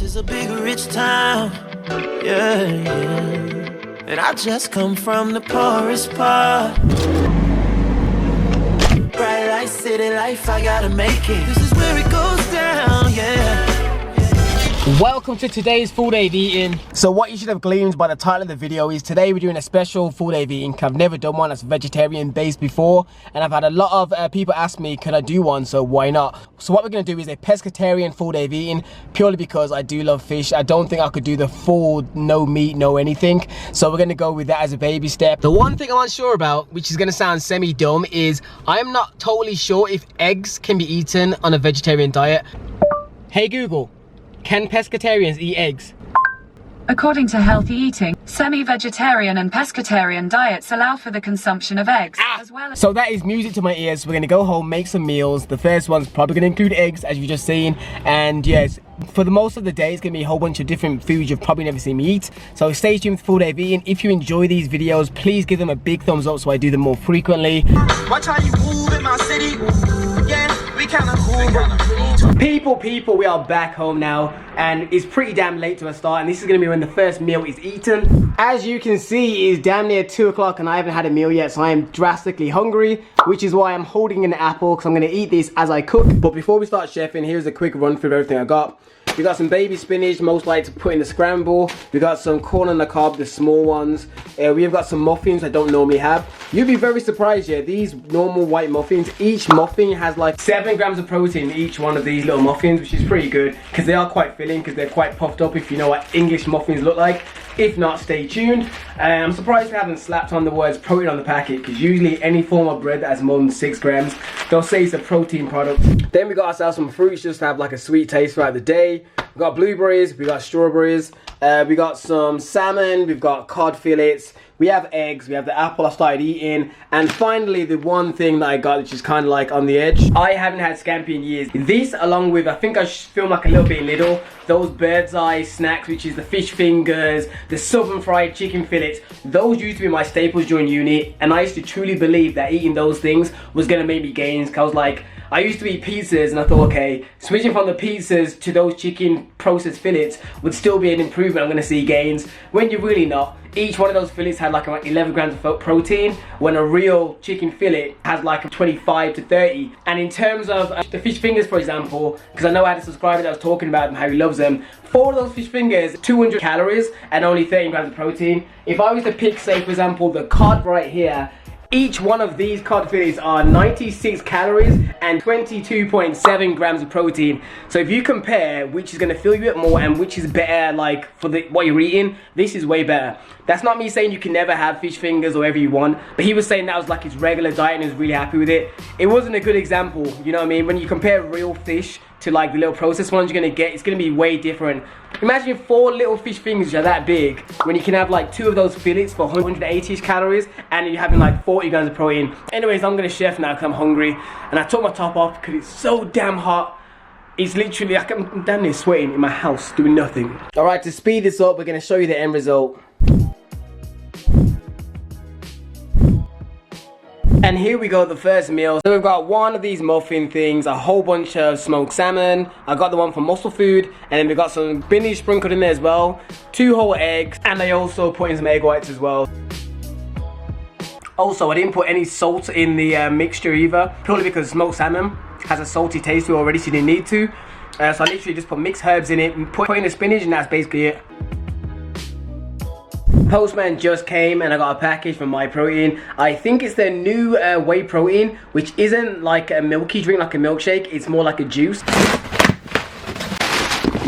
This is a big rich town, yeah, yeah. And I just come from the poorest part. Bright light, city life, I gotta make it. This is where it goes down, yeah. Welcome to today's full day of eating. So what you should have gleaned by the title of the video is today we're doing a special full day of eating. I've never done one that's vegetarian based before, and I've had a lot of people ask me can I do one, so why not? So what we're going to do is a pescatarian full day of eating, purely because I do love fish. I don't think I could do the full no meat, no anything, so we're going to go with that as a baby step. The one thing I'm unsure about, which is going to sound semi-dumb, is I'm not totally sure if eggs can be eaten on a vegetarian diet. Hey Google, can pescatarians eat eggs? According to Healthy Eating, semi-vegetarian and pescatarian diets allow for the consumption of eggs, as well as... So that is music to my ears. We're gonna go home, make some meals. The first one's probably gonna include eggs, as you've just seen. And yes, for the most of the day, it's gonna be a whole bunch of different foods you've probably never seen me eat. So stay tuned for full day of eating. If you enjoy these videos, please give them a big thumbs up so I do them more frequently. Watch how you move in my city. Yeah, we kinda cool. People, we are back home now, and it's pretty damn late to a start, and this is gonna be when the first meal is eaten. As you can see, it's damn near 2 o'clock and I haven't had a meal yet, so I am drastically hungry, which is why I'm holding an apple, because I'm gonna eat this as I cook. But before we start chefing, here's a quick run through of everything I got. We got some baby spinach, most likely to put in the scramble. We got some corn on the cob, the small ones. We've got some muffins I don't normally have. You'd be very surprised, yeah, these normal white muffins, each muffin has like 7 grams of protein in each one of these little muffins, which is pretty good, because they are quite filling, because they're quite puffed up, if you know what English muffins look like. If not, stay tuned. I'm surprised we haven't slapped on the words protein on the packet, because usually any form of bread that has more than 6 grams, they'll say it's a protein product. Then we got ourselves some fruits just to have like a sweet taste throughout the day. We got blueberries, we got strawberries, we got some salmon, we've got cod fillets, we have eggs, we have the apple I started eating, and finally the one thing that I got, which is kind of like on the edge. I haven't had scampi in years. This, along with, I think I filmed like a little bit in Lidl, those bird's eye snacks, which is the fish fingers, the southern fried chicken fillets, those used to be my staples during uni, and I used to truly believe that eating those things was gonna make me gains, because I was like, I used to eat pizzas and I thought, okay, switching from the pizzas to those chicken processed fillets would still be an improvement, I'm gonna see gains, when you're really not. Each one of those fillets had like around 11 grams of protein, when a real chicken fillet has like 25 to 30. And in terms of the fish fingers, for example, because I know I had a subscriber that was talking about them, how he loves them, 4 of those fish fingers, 200 calories and only 13 grams of protein. If I was to pick, say for example, the cod right here, each one of these cod fillets are 96 calories and 22.7 grams of protein. So if you compare which is going to fill you up more and which is better, like for what you're eating, this is way better. That's not me saying you can never have fish fingers or whatever you want, but he was saying that was like his regular diet and he was really happy with it. It wasn't a good example, you know what I mean? When you compare real fish to like the little processed ones you're gonna get, it's gonna be way different. Imagine 4 little fish fingers which are that big, when you can have like 2 of those fillets for 180-ish calories and you're having like 40 grams of protein. Anyways, I'm gonna chef now because I'm hungry, and I took my top off because it's so damn hot. It's literally like I'm damn near sweating in my house doing nothing. Alright, to speed this up, we're gonna show you the end result. And here we go, the first meal. So we've got one of these muffin things, a whole bunch of smoked salmon. I got the one from Muscle Food, and then we got some spinach sprinkled in there as well, 2 whole eggs, and I also put in some egg whites as well. Also, I didn't put any salt in the mixture either, purely because smoked salmon has a salty taste to it already, so you didn't need to. So I literally just put mixed herbs in it and put in the spinach, and that's basically it. Postman just came and I got a package from My Protein. I think it's their new whey protein, which isn't like a milky drink, like a milkshake. It's more like a juice.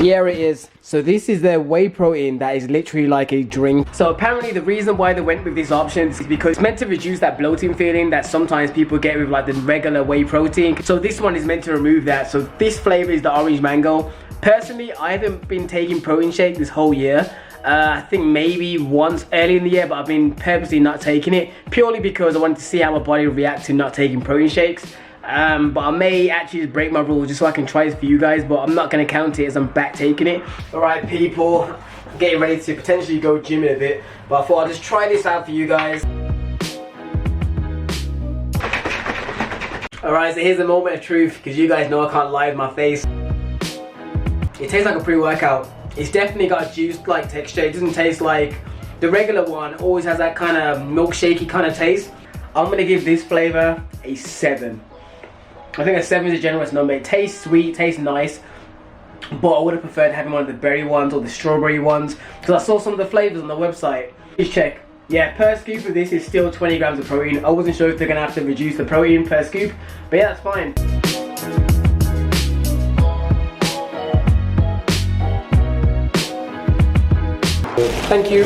Yeah, it is. So this is their whey protein that is literally like a drink. So apparently the reason why they went with this option is because it's meant to reduce that bloating feeling that sometimes people get with like the regular whey protein. So this one is meant to remove that. So this flavor is the orange mango. Personally, I haven't been taking protein shake this whole year. I think maybe once early in the year, but I've been purposely not taking it purely because I wanted to see how my body would react to not taking protein shakes. But I may actually just break my rules just so I can try this for you guys, but I'm not going to count it as I'm back taking it. Alright people, getting ready to potentially go gym in a bit, but I thought I'd just try this out for you guys. Alright, so here's the moment of truth, because you guys know I can't lie with my face. It tastes like a pre-workout. It's definitely got a juice-like texture. It doesn't taste like the regular one. Always has that kind of milkshakey kind of taste. I'm gonna give this flavor a 7. I think a 7 is a generous number. It tastes sweet, tastes nice, but I would have preferred having one of the berry ones or the strawberry ones, because I saw some of the flavors on the website. Please check. Yeah, per scoop of this is still 20 grams of protein. I wasn't sure if they're gonna have to reduce the protein per scoop, but yeah, that's fine. Thank you.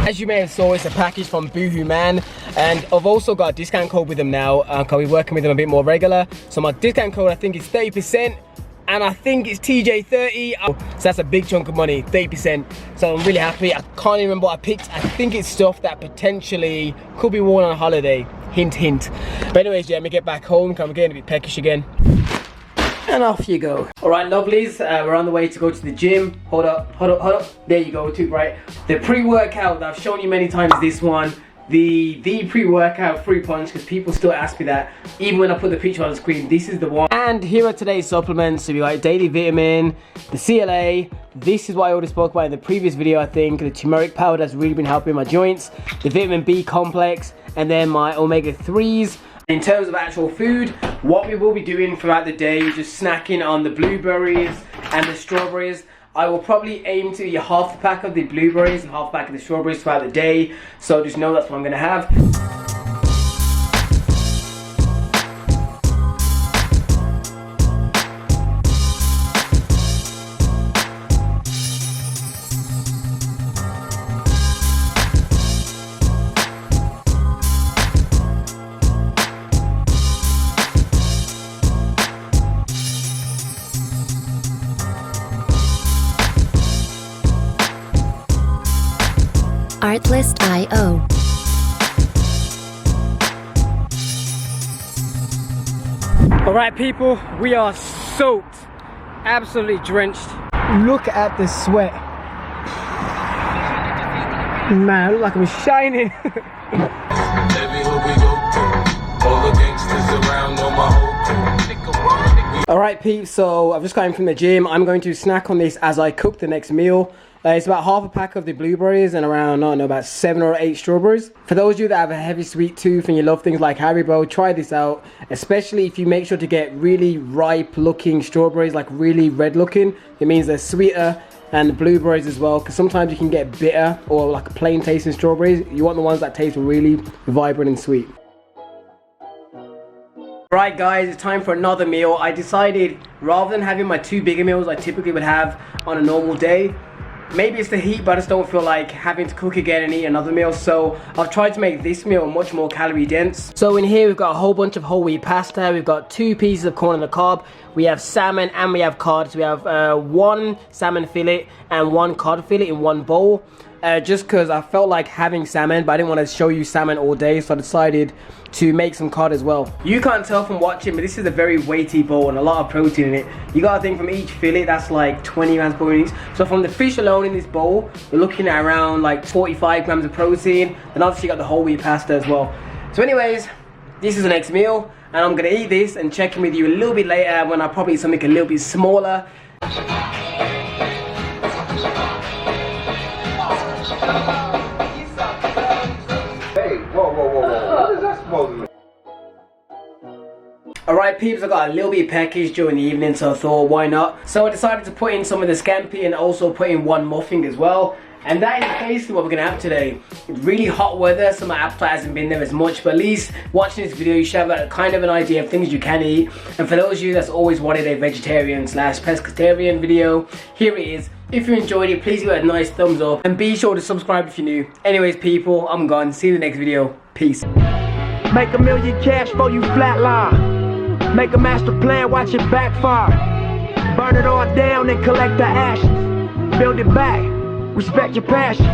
As you may have saw, it's a package from Boohoo Man, and I've also got a discount code with them now. I'll be working with them a bit more regular. So my discount code, I think, is 30%, and I think it's TJ30. So that's a big chunk of money, 30%. So I'm really happy. I can't even remember what I picked. I think it's stuff that potentially could be worn on holiday. Hint, hint. But anyways, yeah, let me get back home because I'm getting a bit peckish again. And off you go. Alright, lovelies, we're on the way to go to the gym. Hold up. There you go, too bright. The pre-workout that I've shown you many times, this one. The pre-workout fruit punch, because people still ask me that. Even when I put the picture on the screen, this is the one. And here are today's supplements. So we got daily vitamin, the CLA. This is what I already spoke about in the previous video, I think. The turmeric powder has really been helping my joints. The vitamin B complex. And then my omega-3s. In terms of actual food, what we will be doing throughout the day is just snacking on the blueberries and the strawberries. I will probably aim to eat half a pack of the blueberries and half a pack of the strawberries throughout the day. So just know that's what I'm going to have. Artlist.io. Alright people, we are soaked, absolutely drenched. Look at the sweat. Man, I look like I'm shining. Alright peeps, so I've just got in from the gym. I'm going to snack on this as I cook the next meal. It's about half a pack of the blueberries and around, I don't know, about 7 or 8 strawberries. For those of you that have a heavy sweet tooth and you love things like Haribo, try this out. Especially if you make sure to get really ripe looking strawberries, like really red looking. It means they're sweeter, and the blueberries as well, because sometimes you can get bitter or like plain tasting strawberries. You want the ones that taste really vibrant and sweet. Right guys, it's time for another meal. I decided, rather than having my 2 bigger meals I typically would have on a normal day, maybe it's the heat, but I just don't feel like having to cook again and eat another meal. So I've tried to make this meal much more calorie dense. So in here we've got a whole bunch of whole wheat pasta. We've got 2 pieces of corn on the cob. We have salmon and we have cod. So we have 1 salmon fillet and 1 cod fillet in one bowl. Just because I felt like having salmon, but I didn't want to show you salmon all day, so I decided to make some cod as well. You can't tell from watching, but this is a very weighty bowl and a lot of protein in it. You gotta think from each fillet, that's like 20 grams protein each. So from the fish alone in this bowl, we're looking at around like 45 grams of protein. Then obviously you got the whole wheat pasta as well. So anyways, this is the next meal, and I'm gonna eat this and check in with you a little bit later when I probably eat something a little bit smaller. Alright peeps, I got a little bit of package during the evening, so I thought why not. So I decided to put in some of the scampi and also put in 1 muffin as well. And that is basically what we're going to have today. It's really hot weather, so my appetite hasn't been there as much, but at least watching this video you should have a kind of an idea of things you can eat. And for those of you that's always wanted a vegetarian / pescatarian video, here it is. If you enjoyed it, please give it a nice thumbs up and be sure to subscribe if you're new. Anyways people, I'm gone. See you in the next video. Peace. Make $1 million cash for you flatline. Make a master plan, watch it backfire. Burn it all down and collect the ashes. Build it back, respect your passion.